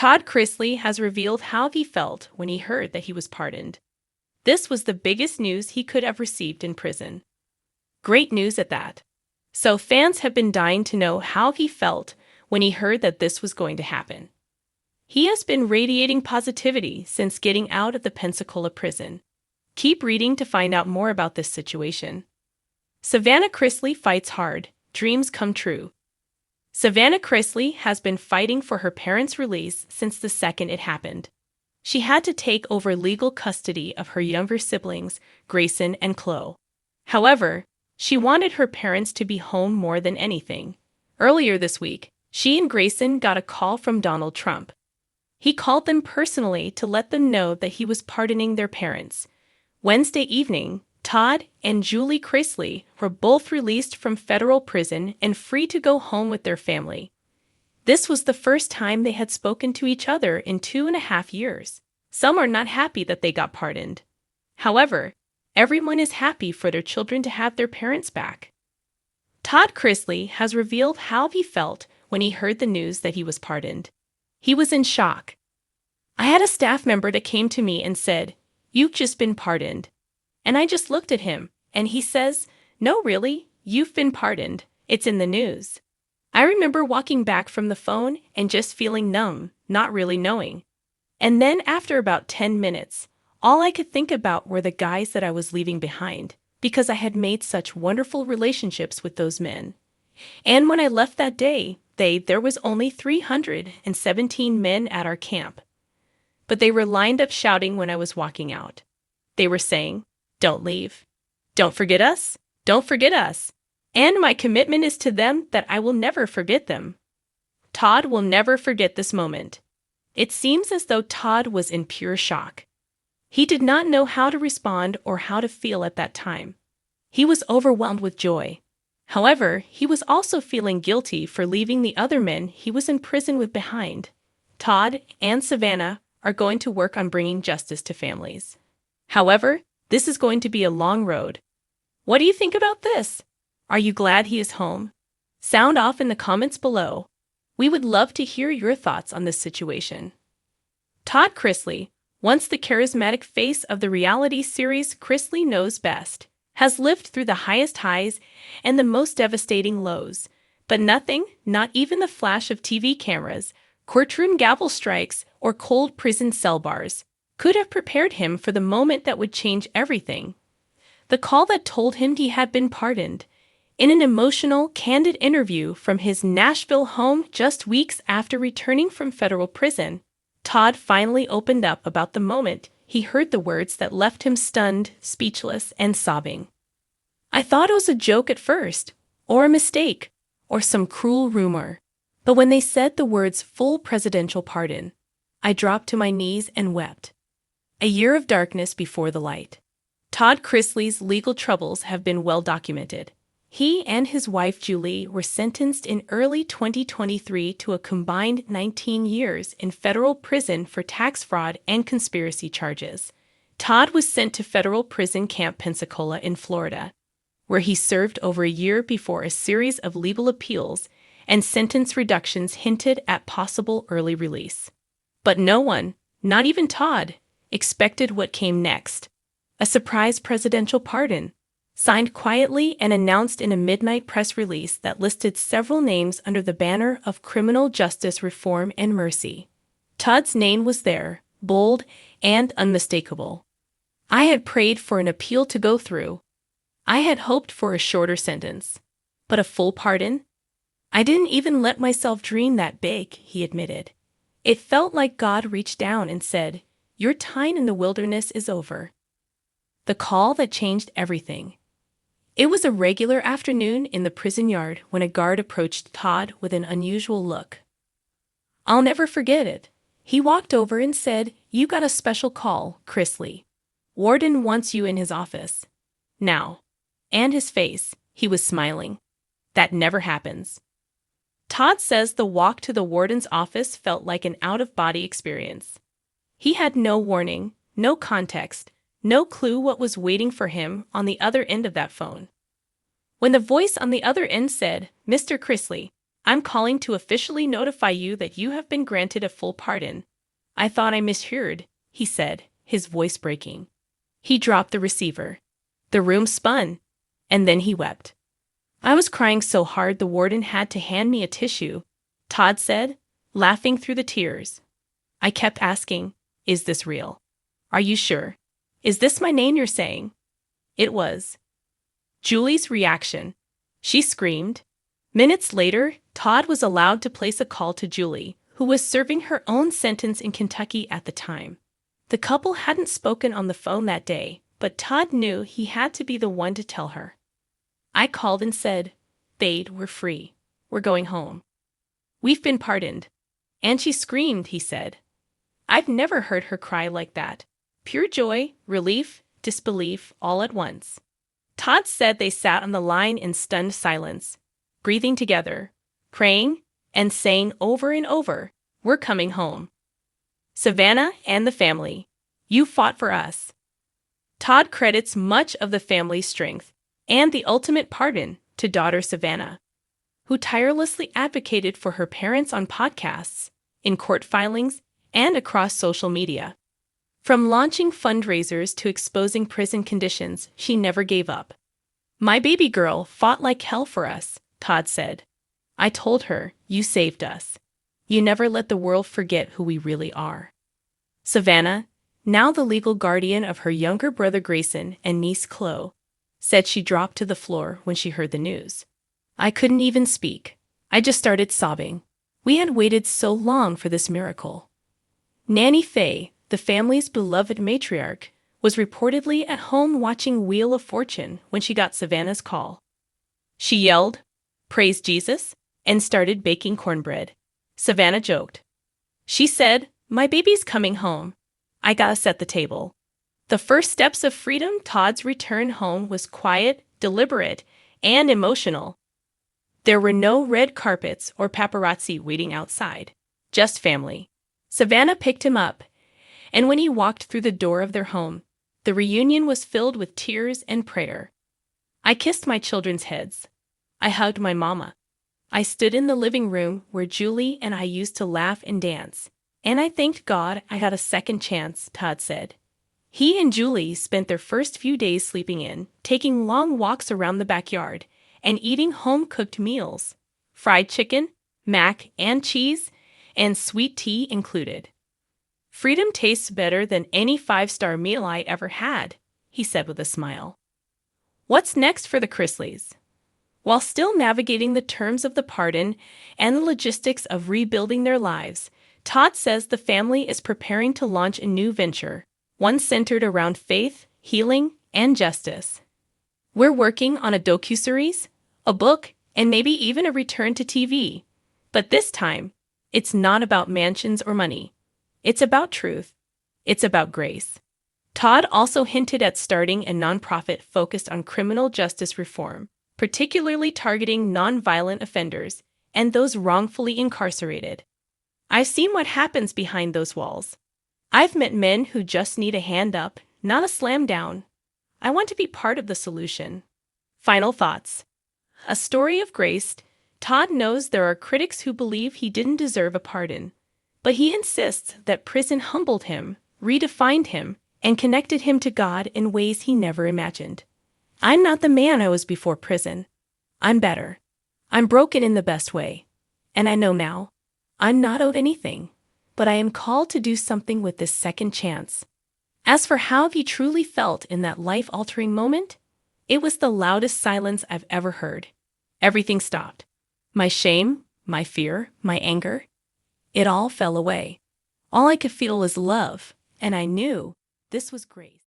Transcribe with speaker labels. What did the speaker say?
Speaker 1: Todd Chrisley has revealed how he felt when he heard that he was pardoned. This was the biggest news he could have received in prison. Great news at that. So fans have been dying to know how he felt when he heard that this was going to happen. He has been radiating positivity since getting out of the Pensacola prison. Keep reading to find out more about this situation. Savannah Chrisley fights hard. Dreams come true. Savannah Chrisley has been fighting for her parents' release since the second it happened. She had to take over legal custody of her younger siblings, Grayson and Chloe. However, she wanted her parents to be home more than anything. Earlier this week, she and Grayson got a call from Donald Trump. He called them personally to let them know that he was pardoning their parents. Wednesday evening, Todd and Julie Chrisley were both released from federal prison and free to go home with their family. This was the first time they had spoken to each other in 2.5 years. Some are not happy that they got pardoned. However, everyone is happy for their children to have their parents back. Todd Chrisley has revealed how he felt when he heard the news that he was pardoned. He was in shock. "I had a staff member that came to me and said, 'You've just been pardoned.' And I just looked at him, and he says, 'No, really, you've been pardoned. It's in the news.' I remember walking back from the phone and just feeling numb, not really knowing. And then after about 10 minutes, all I could think about were the guys that I was leaving behind, because I had made such wonderful relationships with those men. And when I left that day, there was only 317 men at our camp. But they were lined up shouting when I was walking out. They were saying, 'Don't leave. Don't forget us. Don't forget us.' And my commitment is to them that I will never forget them." Todd will never forget this moment. It seems as though Todd was in pure shock. He did not know how to respond or how to feel at that time. He was overwhelmed with joy. However, he was also feeling guilty for leaving the other men he was in prison with behind. Todd and Savannah are going to work on bringing justice to families. However, this is going to be a long road. What do you think about this? Are you glad he is home? Sound off in the comments below. We would love to hear your thoughts on this situation. Todd Chrisley, once the charismatic face of the reality series Chrisley Knows Best, has lived through the highest highs and the most devastating lows. But nothing, not even the flash of TV cameras, courtroom gavel strikes, or cold prison cell bars, could have prepared him for the moment that would change everything. The call that told him he had been pardoned. In an emotional, candid interview from his Nashville home just weeks after returning from federal prison, Todd finally opened up about the moment he heard the words that left him stunned, speechless, and sobbing. "I thought it was a joke at first, or a mistake, or some cruel rumor. But when they said the words full presidential pardon, I dropped to my knees and wept." A year of darkness before the light. Todd Chrisley's legal troubles have been well documented. He and his wife Julie were sentenced in early 2023 to a combined 19 years in federal prison for tax fraud and conspiracy charges. Todd was sent to federal prison camp Pensacola in Florida, where he served over a year before a series of legal appeals and sentence reductions hinted at possible early release. But no one, not even Todd, expected what came next. A surprise presidential pardon, signed quietly and announced in a midnight press release that listed several names under the banner of criminal justice reform and mercy. Todd's name was there, bold and unmistakable. "I had prayed for an appeal to go through. I had hoped for a shorter sentence. But a full pardon? I didn't even let myself dream that big," he admitted. "It felt like God reached down and said, 'Your time in the wilderness is over.'" The call that changed everything. It was a regular afternoon in the prison yard when a guard approached Todd with an unusual look. "I'll never forget it." He walked over and said, "You got a special call, Chrisley. Warden wants you in his office now." And his face, he was smiling. That never happens. Todd says the walk to the warden's office felt like an out-of-body experience. He had no warning, no context, no clue what was waiting for him on the other end of that phone. When the voice on the other end said, "Mr. Chrisley, I'm calling to officially notify you that you have been granted a full pardon. I thought I misheard, he said, his voice breaking. He dropped the receiver. The room spun, and then he wept. I was crying so hard the warden had to hand me a tissue, Todd said, laughing through the tears. I kept asking, is this real? Are you sure? Is this my name you're saying? It was. Julie's reaction. She screamed. Minutes later, Todd was allowed to place a call to Julie, who was serving her own sentence in Kentucky at the time. The couple hadn't spoken on the phone that day, but Todd knew he had to be the one to tell her. I called and said, "Babe, we're free. We're going home. We've been pardoned." And she screamed, he said. I've never heard her cry like that. Pure joy, relief, disbelief, all at once. Todd said they sat on the line in stunned silence, breathing together, praying, and saying over and over, "We're coming home. Savannah and the family, you fought for us." Todd credits much of the family's strength and the ultimate pardon to daughter Savannah, who tirelessly advocated for her parents on podcasts, in court filings, and across social media. From launching fundraisers to exposing prison conditions, she never gave up. "My baby girl fought like hell for us," Todd said. "I told her, you saved us. You never let the world forget who we really are." Savannah, now the legal guardian of her younger brother Grayson and niece Chloe, said she dropped to the floor when she heard the news. "I couldn't even speak. I just started sobbing. We had waited so long for this miracle." Nanny Faye, the family's beloved matriarch, was reportedly at home watching Wheel of Fortune when she got Savannah's call. She yelled, "Praise Jesus," and started baking cornbread. Savannah joked. She said, "My baby's coming home. I gotta set the table." The first steps of freedom, Todd's return home was quiet, deliberate, and emotional. There were no red carpets or paparazzi waiting outside, just family. Savannah picked him up, and when he walked through the door of their home, the reunion was filled with tears and prayer. I kissed my children's heads. I hugged my mama. I stood in the living room where Julie and I used to laugh and dance, and I thanked God I got a second chance, Todd said. He and Julie spent their first few days sleeping in, taking long walks around the backyard, and eating home-cooked meals, fried chicken, mac and cheese, and sweet tea included. "Freedom tastes better than any 5-star meal I ever had," he said with a smile. What's next for the Chrisleys? While still navigating the terms of the pardon and the logistics of rebuilding their lives, Todd says the family is preparing to launch a new venture, one centered around faith, healing, and justice. "We're working on a docuseries, a book, and maybe even a return to TV. But this time, it's not about mansions or money. It's about truth. It's about grace." Todd also hinted at starting a nonprofit focused on criminal justice reform, particularly targeting nonviolent offenders and those wrongfully incarcerated. "I've seen what happens behind those walls. I've met men who just need a hand up, not a slam down. I want to be part of the solution." Final thoughts. A story of grace. Todd knows there are critics who believe he didn't deserve a pardon, but he insists that prison humbled him, redefined him, and connected him to God in ways he never imagined. "I'm not the man I was before prison. I'm better. I'm broken in the best way. And I know now, I'm not owed anything, but I am called to do something with this second chance." As for how he truly felt in that life-altering moment, it was the loudest silence I've ever heard. Everything stopped. My shame, my fear, my anger, it all fell away. All I could feel was love, and I knew this was grace.